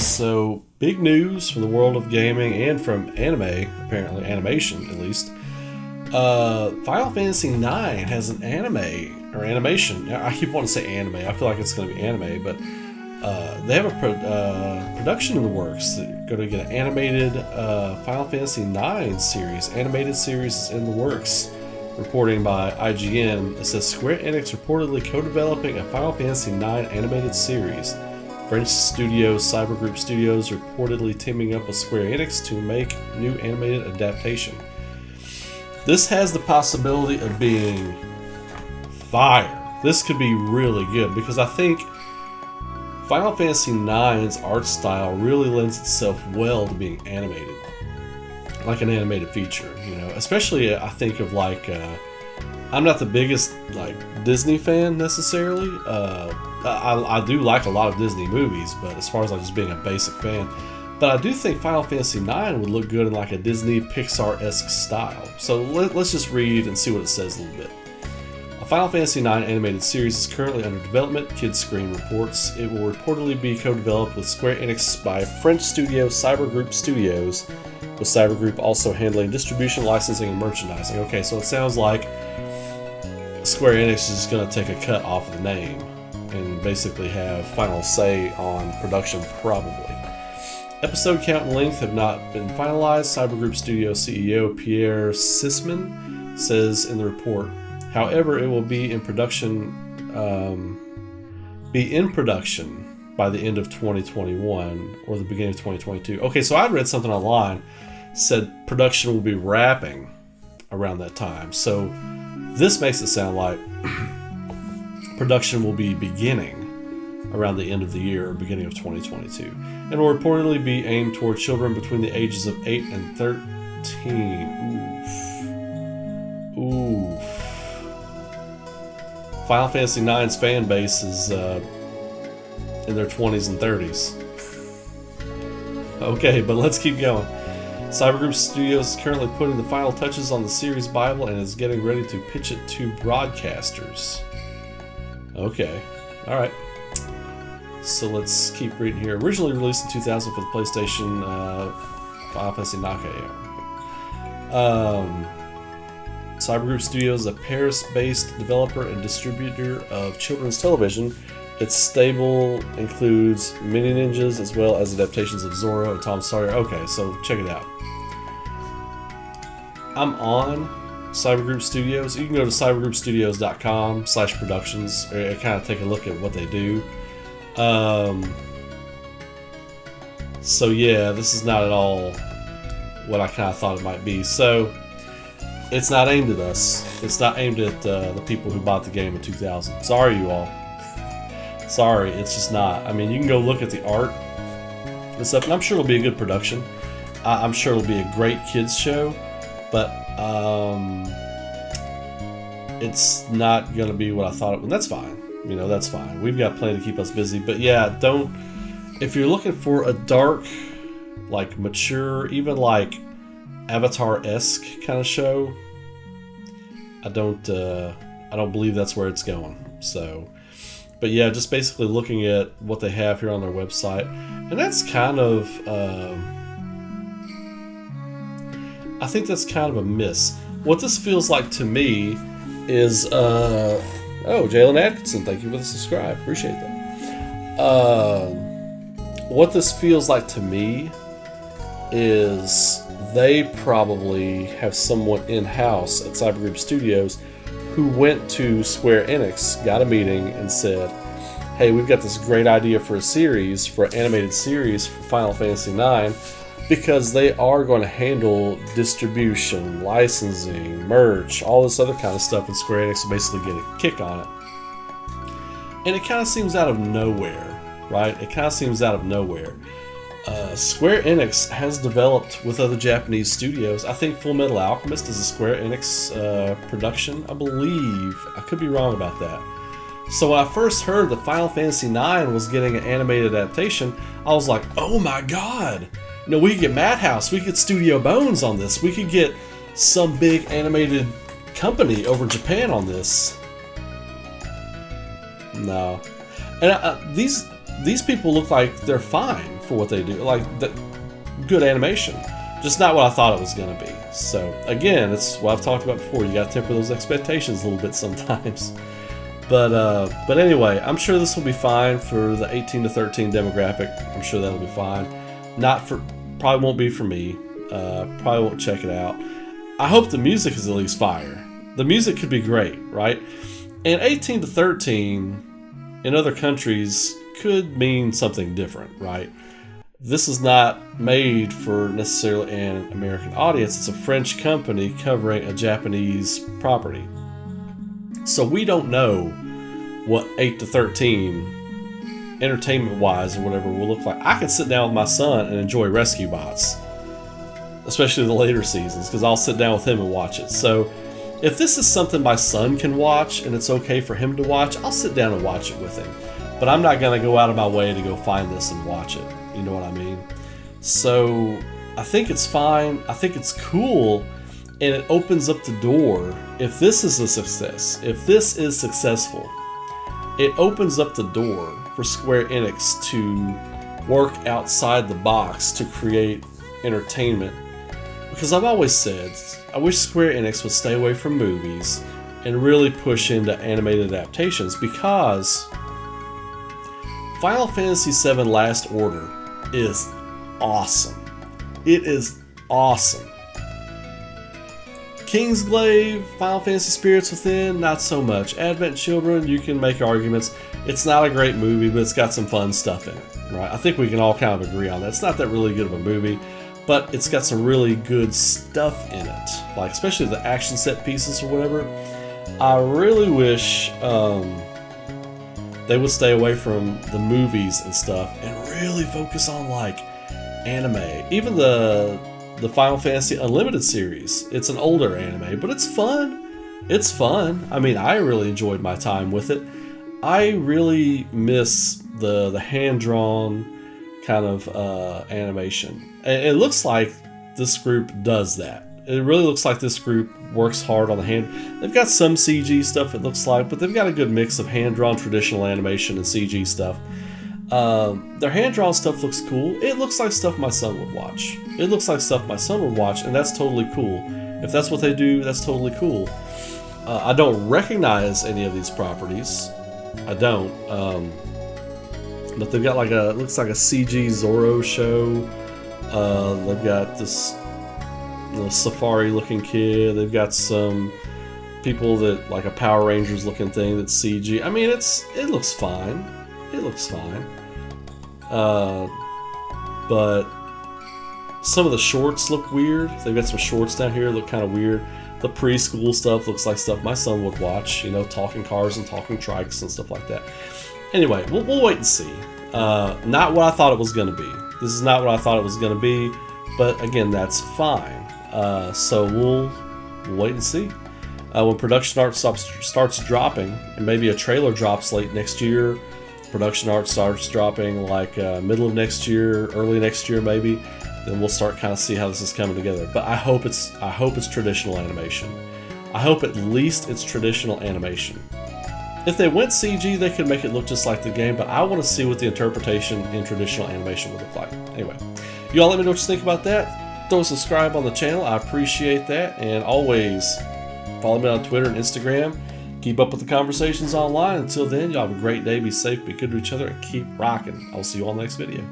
So, big news from the world of gaming and from anime, apparently, animation at least. Final Fantasy IX has an anime, or animation. I keep wanting to say anime. I feel like it's going to be anime, but they have a production in the works. They're going to get an animated Final Fantasy IX series. Animated series is in the works. Reporting by IGN, it says Square Enix reportedly co-developing a Final Fantasy IX animated series. French studio Cybergroup Studios reportedly teaming up with Square Enix to make new animated adaptation. This has the possibility of being fire. This could be really good because I think Final Fantasy IX's art style really lends itself well to being animated. Like an animated feature, especially I think of I'm not the biggest Disney fan necessarily. I do like a lot of Disney movies, but as far as just being a basic fan, but I do think Final Fantasy IX would look good in a Disney Pixar-esque style. So let's just read and see what it says a little bit. A Final Fantasy IX animated series is currently under development, Kidscreen reports. It will reportedly be co-developed with Square Enix by French studio Cybergroup Studios, with Cybergroup also handling distribution, licensing, and merchandising. Okay, so it sounds like Square Enix is going to take a cut off of the name and basically have final say on production, probably. Episode count and length have not been finalized, Cybergroup Studio CEO Pierre Sisman says in the report. However, it will be in production by the end of 2021 or the beginning of 2022. Okay, so I'd read something online said production will be wrapping around that time. So this makes it sound like production will be beginning around the end of the year or beginning of 2022 and will reportedly be aimed toward children between the ages of 8 and 13. Oof. Final Fantasy IX's fan base is in their 20s and 30s. Okay, but let's keep going. Cybergroup Studios is currently putting the final touches on the series Bible and is getting ready to pitch it to broadcasters. Okay, alright. So let's keep reading here. Originally released in 2000 for the PlayStation, Final Fantasy IX. Cybergroup Studios is a Paris-based developer and distributor of children's television. Its stable includes Mini Ninjas as well as adaptations of Zorro and Tom Sawyer. Okay, so check it out. I'm on Cybergroup Studios. You can go to cybergroupstudios.com/productions and kind of take a look at what they do. So yeah, this is not at all what I kind of thought it might be. So it's not aimed at us. It's not aimed at the people who bought the game in 2000. Sorry, you all. Sorry, it's just not. I mean, you can go look at the art and stuff, and I'm sure it'll be a good production. I'm sure it'll be a great kids show, but it's not going to be what I thought it would. That's fine. That's fine. We've got plenty to keep us busy. But yeah, if you're looking for a dark, mature, even Avatar-esque kind of show, I don't believe that's where it's going. So, but yeah, just basically looking at what they have here on their website, and that's kind of, I think that's kind of a miss. What this feels like to me is, Jalen Atkinson, thank you for the subscribe, appreciate that. What this feels like to me is they probably have someone in-house at Cybergroup Studios who went to Square Enix, got a meeting, and said, hey, we've got this great idea for an animated series for Final Fantasy IX, because they are going to handle distribution, licensing, merch, all this other kind of stuff, and Square Enix will basically get a kick on it. And it kind of seems out of nowhere, right? It kind of seems out of nowhere. Square Enix has developed with other Japanese studios. I think Full Metal Alchemist is a Square Enix production, I believe. I could be wrong about that. So when I first heard that Final Fantasy IX was getting an animated adaptation, I was like, oh my god! We could get Madhouse, we could get Studio Bones on this, we could get some big animated company over in Japan on this. No. And these people look like they're fine. for what they do. Like, good animation. Just not what I thought it was going to be. So, again, it's what I've talked about before. You got to temper those expectations a little bit sometimes. But anyway, I'm sure this will be fine for the 18 to 13 demographic. I'm sure that'll be fine. Probably won't be for me. Probably won't check it out. I hope the music is at least fire. The music could be great, right? And 18 to 13 in other countries could mean something different, right? This is not made for necessarily an American audience. It's a French company covering a Japanese property. So we don't know what 8 to 13 entertainment-wise or whatever will look like. I could sit down with my son and enjoy Rescue Bots, especially the later seasons, because I'll sit down with him and watch it. So if this is something my son can watch and it's okay for him to watch, I'll sit down and watch it with him. But I'm not going to go out of my way to go find this and watch it. You know what I mean? So I think it's fine. I think it's cool. And it opens up the door. If this is a success, if this is successful, it opens up the door for Square Enix to work outside the box to create entertainment. Because I've always said, I wish Square Enix would stay away from movies and really push into animated adaptations, because Final Fantasy VII Last Order is awesome. It is awesome. Kingsglaive, Final Fantasy Spirits Within, not so much. Advent Children, you can make arguments. It's not a great movie, but it's got some fun stuff in it, right? I think we can all kind of agree on that. It's not that really good of a movie, but it's got some really good stuff in it, like especially the action set pieces or whatever. I really wish they would stay away from the movies and stuff and really focus on like anime. Even the Final Fantasy Unlimited series, it's an older anime, but it's fun. It's fun. I mean, I really enjoyed my time with it. I really miss the hand-drawn kind of animation. And it looks like this group does that. It really looks like this group works hard on the hand. They've got some CG stuff, it looks like, but they've got a good mix of hand-drawn traditional animation and CG stuff. Their hand-drawn stuff looks cool. It looks like stuff my son would watch. It looks like stuff my son would watch, and that's totally cool. If that's what they do, that's totally cool. I don't recognize any of these properties. I don't. But they've got it looks like a CG Zorro show. They've got this safari-looking kid. They've got some people that like a Power Rangers-looking thing that's CG. I mean, it looks fine. It looks fine. But some of the shorts look weird. They've got some shorts down here that look kind of weird. The preschool stuff looks like stuff my son would watch, talking cars and talking trikes and stuff like that. Anyway, we'll wait and see. Not what I thought it was going to be. This is not what I thought it was going to be, but again, that's fine. So we'll wait and see. When production art starts dropping, and maybe a trailer drops late next year, production art starts dropping like middle of next year, early next year maybe, then we'll start kind of see how this is coming together. But I hope it's traditional animation. I hope at least it's traditional animation. If they went CG, they could make it look just like the game, but I want to see what the interpretation in traditional animation would look like. Anyway, you all let me know what you think about that. Throw a subscribe on the channel. I appreciate that. And always follow me on Twitter and Instagram. Keep up with the conversations online. Until then, y'all have a great day. Be safe, be good to each other, and keep rocking. I'll see you all in the next video.